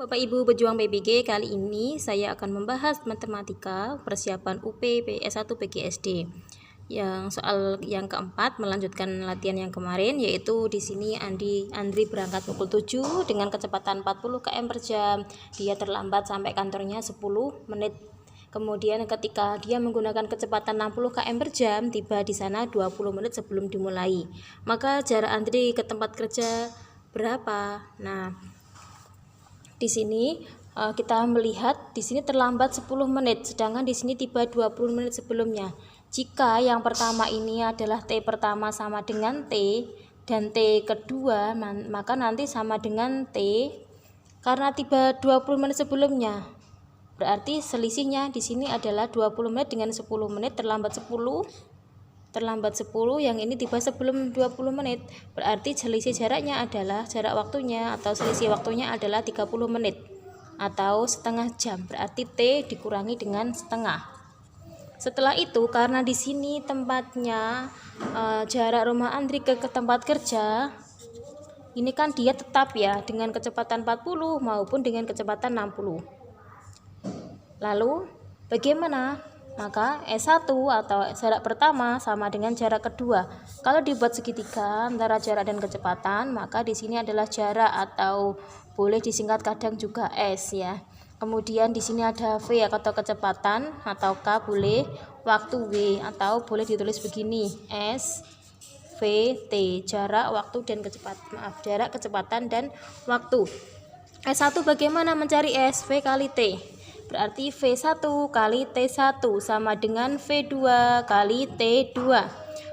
Bapak Ibu pejuang PBG, kali ini saya akan membahas matematika persiapan UP PS1 PGSD. Yang soal yang keempat melanjutkan latihan yang kemarin, yaitu di sini Andri berangkat pukul 7 dengan kecepatan 40 km per jam. Dia terlambat sampai kantornya 10 menit. Kemudian ketika dia menggunakan kecepatan 60 km per jam, tiba di sana 20 menit sebelum dimulai. Maka jarak Andri ke tempat kerja berapa? Nah, di sini kita melihat di sini terlambat 10 menit, sedangkan di sini tiba 20 menit sebelumnya. Jika yang pertama ini adalah T pertama sama dengan T dan T kedua, maka nanti sama dengan T karena tiba 20 menit sebelumnya. Berarti selisihnya di sini adalah 20 menit dengan 10 menit, terlambat 10 yang ini tiba sebelum 20 menit. Berarti selisih jaraknya adalah jarak waktunya atau selisih waktunya adalah 30 menit atau setengah jam. Berarti T dikurangi dengan setengah. Setelah itu karena di sini tempatnya jarak rumah Andri ke tempat kerja ini kan dia tetap ya dengan kecepatan 40 maupun dengan kecepatan 60. Lalu bagaimana? Maka S1 atau jarak pertama sama dengan jarak kedua. Kalau dibuat segitiga antara jarak dan kecepatan, maka di sini adalah jarak atau boleh disingkat kadang juga S ya. Kemudian di sini ada V atau kecepatan atau K boleh, waktu W atau boleh ditulis begini S V T, jarak, waktu dan kecepatan. Jarak, kecepatan dan waktu. S1 bagaimana mencari S? V kali T. Berarti V1 kali T1 sama dengan V2 kali T2.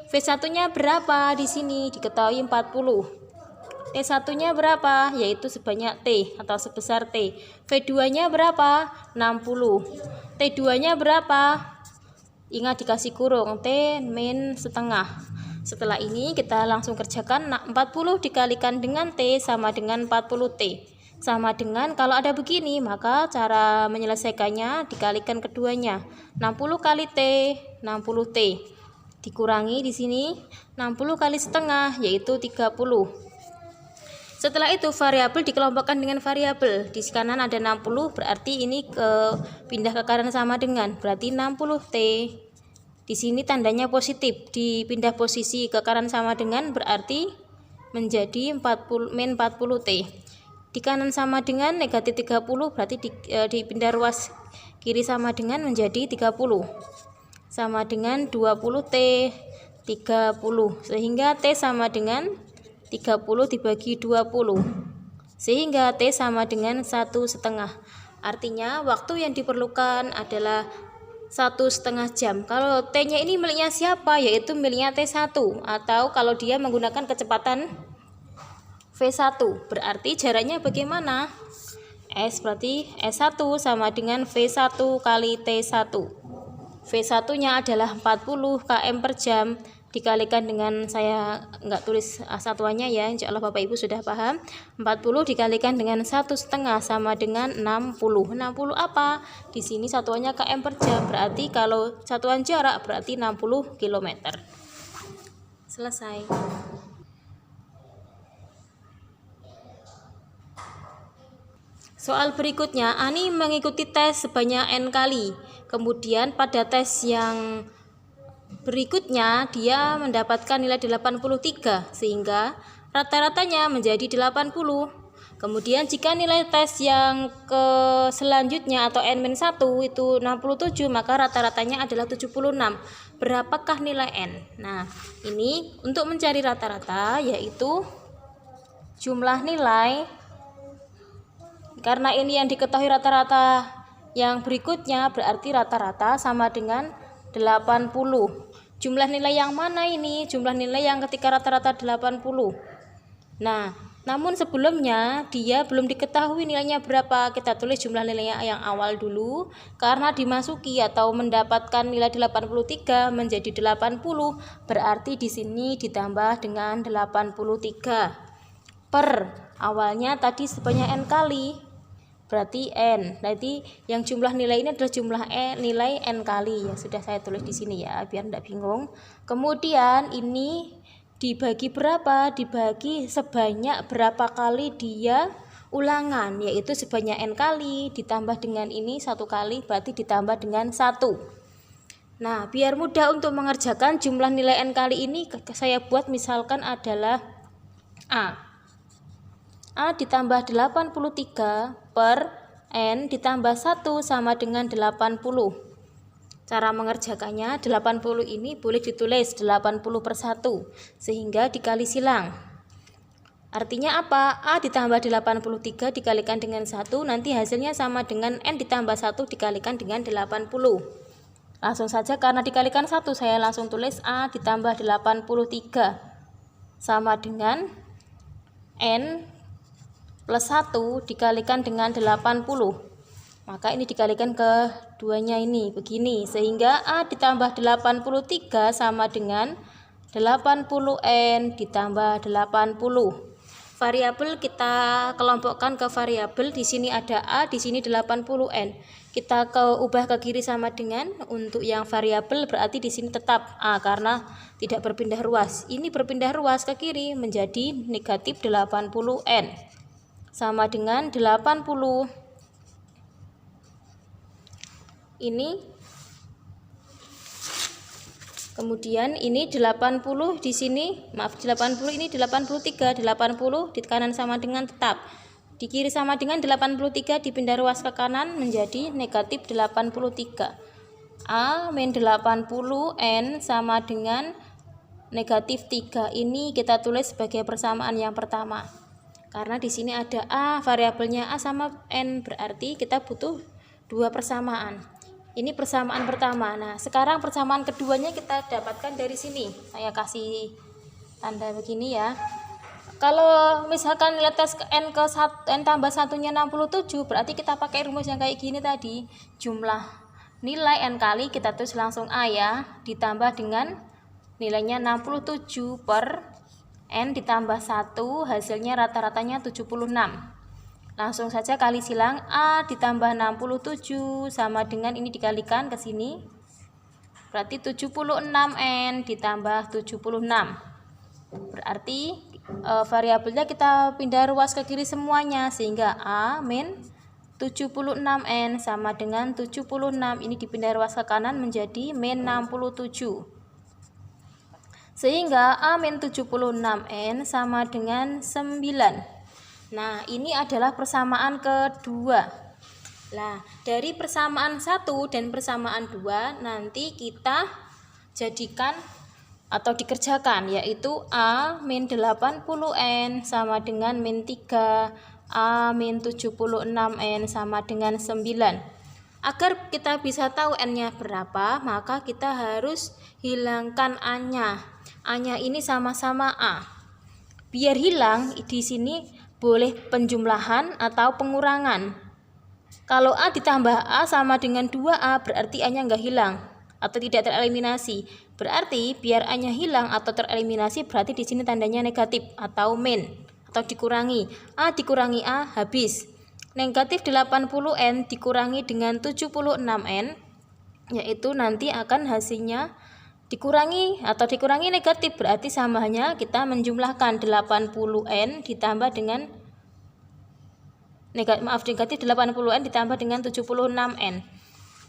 V1-nya berapa di sini? Diketahui 40. T1-nya berapa? Yaitu sebanyak T atau sebesar T. V2-nya berapa? 60. T2-nya berapa? Ingat dikasih kurung, T min setengah. Setelah ini kita langsung kerjakan. 40 dikalikan dengan T sama dengan 40 T. Sama dengan kalau ada begini, maka cara menyelesaikannya dikalikan keduanya. 60 kali T, 60 T. Dikurangi di sini 60 kali setengah yaitu 30. Setelah itu variabel dikelompokkan dengan variabel. Di kanan ada 60, berarti ini pindah ke kanan sama dengan, berarti 60 T. Di sini tandanya positif, dipindah posisi ke kanan sama dengan berarti menjadi 40 min 40 T. Di kanan sama dengan negatif 30, berarti dipindah ruas kiri sama dengan menjadi 30. Sama dengan 20 T 30. Sehingga T sama dengan 30 dibagi 20. Sehingga T sama dengan 1,5. Artinya waktu yang diperlukan adalah 1,5 jam. Kalau T-nya ini miliknya siapa? Yaitu miliknya T1. Atau kalau dia menggunakan kecepatan V1, berarti jaraknya bagaimana? S berarti S1 sama dengan V1 kali T1. V1-nya adalah 40 km per jam dikalikan dengan, saya nggak tulis satuannya ya, insya Allah Bapak Ibu sudah paham. 40 dikalikan dengan 1,5 sama dengan 60. 60 apa? Di sini satuannya km per jam, berarti kalau satuan jarak berarti 60 km. Selesai. Soal berikutnya, Ani mengikuti tes sebanyak N kali. Kemudian pada tes yang berikutnya dia mendapatkan nilai 83 sehingga rata-ratanya menjadi 80. Kemudian jika nilai tes yang ke selanjutnya atau N-1 itu 67, maka rata-ratanya adalah 76. Berapakah nilai N? Nah, ini untuk mencari rata-rata yaitu jumlah nilai. Karena ini yang diketahui rata-rata yang berikutnya, berarti rata-rata sama dengan 80. Jumlah nilai yang mana ini? Jumlah nilai yang ketika rata-rata 80. Nah, namun sebelumnya dia belum diketahui nilainya berapa. Kita tulis jumlah nilainya yang awal dulu. Karena dimasuki atau mendapatkan nilai 83 menjadi 80, berarti di sini ditambah dengan 83. Per awalnya tadi sebanyak N kali. Berarti N. Nanti yang jumlah nilai ini adalah jumlah nilai N kali ya, sudah saya tulis di sini ya biar tidak bingung. Kemudian ini dibagi berapa? Dibagi sebanyak berapa kali dia ulangan, yaitu sebanyak n kali ditambah dengan ini 1 kali berarti ditambah dengan 1. Nah, biar mudah untuk mengerjakan jumlah nilai n kali ini, saya buat misalkan adalah A ditambah 83 per n ditambah 1 sama dengan 80. Cara mengerjakannya, 80 ini boleh ditulis 80 per 1 sehingga dikali silang. Artinya apa? A ditambah 83 dikalikan dengan 1, nanti hasilnya sama dengan N ditambah 1 dikalikan dengan 80. Langsung saja karena dikalikan 1, saya langsung tulis A ditambah 83 sama dengan N plus 1 dikalikan dengan 80. Maka ini dikalikan keduanya ini, begini. Sehingga A ditambah 83 sama dengan 80N ditambah 80. Variabel kita kelompokkan ke variabel, di sini ada A, di sini 80N. Kita ubah ke kiri sama dengan, untuk yang variabel berarti di sini tetap A karena tidak berpindah ruas. Ini berpindah ruas ke kiri menjadi negatif 80N sama dengan 80. Ini kemudian ini 80 di sini, maaf 80 ini 83, 80 di kanan sama dengan tetap. Di kiri sama dengan 83 dipindah ruas ke kanan menjadi negatif 83. A min 80 N sama dengan negatif 3. Ini kita tulis sebagai persamaan yang pertama. Karena di sini ada A, variabelnya A sama N, berarti kita butuh 2 persamaan. Ini persamaan pertama. Nah, sekarang persamaan keduanya kita dapatkan dari sini. Saya kasih tanda begini ya. Kalau misalkan nilai tes N ke 1, N tambah 1-nya 67, berarti kita pakai rumus yang kayak gini tadi. Jumlah nilai N kali kita tulis langsung A ya, ditambah dengan nilainya 67 per N ditambah 1, hasilnya rata-ratanya 76. Langsung saja kali silang, A ditambah 67 sama dengan ini dikalikan ke sini. Berarti 76N ditambah 76. Berarti variabelnya kita pindah ruas ke kiri semuanya sehingga A min 76N sama dengan 76. Ini dipindah ruas ke kanan menjadi min 67. Sehingga A min 76N sama dengan 9. Nah, ini adalah persamaan kedua. Nah, dari persamaan 1 dan persamaan 2 nanti kita jadikan atau dikerjakan, yaitu A min 80N sama dengan min 3, A min 76N sama dengan 9. Agar kita bisa tahu N-nya berapa, maka kita harus hilangkan A-nya. A-nya ini sama-sama A. Biar hilang, di sini boleh penjumlahan atau pengurangan. Kalau A ditambah A sama dengan 2A, berarti A-nya nggak hilang atau tidak tereliminasi. Berarti biar A-nya hilang atau tereliminasi, berarti di sini tandanya negatif atau min atau dikurangi. A dikurangi A habis. Negatif 80N dikurangi dengan 76N, yaitu nanti akan hasilnya dikurangi atau dikurangi negatif, berarti samanya kita menjumlahkan 80N ditambah dengan negatif 80N ditambah dengan 76N,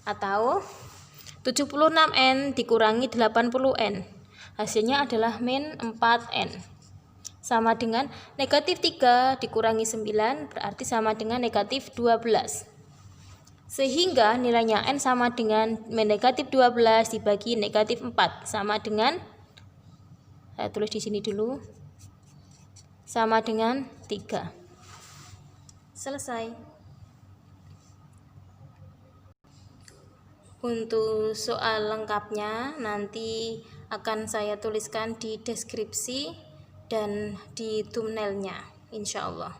atau 76N dikurangi 80N, hasilnya adalah min 4N sama dengan negatif 3 dikurangi 9, berarti sama dengan negatif 12. Sehingga nilainya N sama dengan negatif 12 dibagi negatif 4 sama dengan, saya tulis di sini dulu, sama dengan 3. Selesai. Untuk soal lengkapnya nanti akan saya tuliskan di deskripsi dan di thumbnailnya, insya Allah.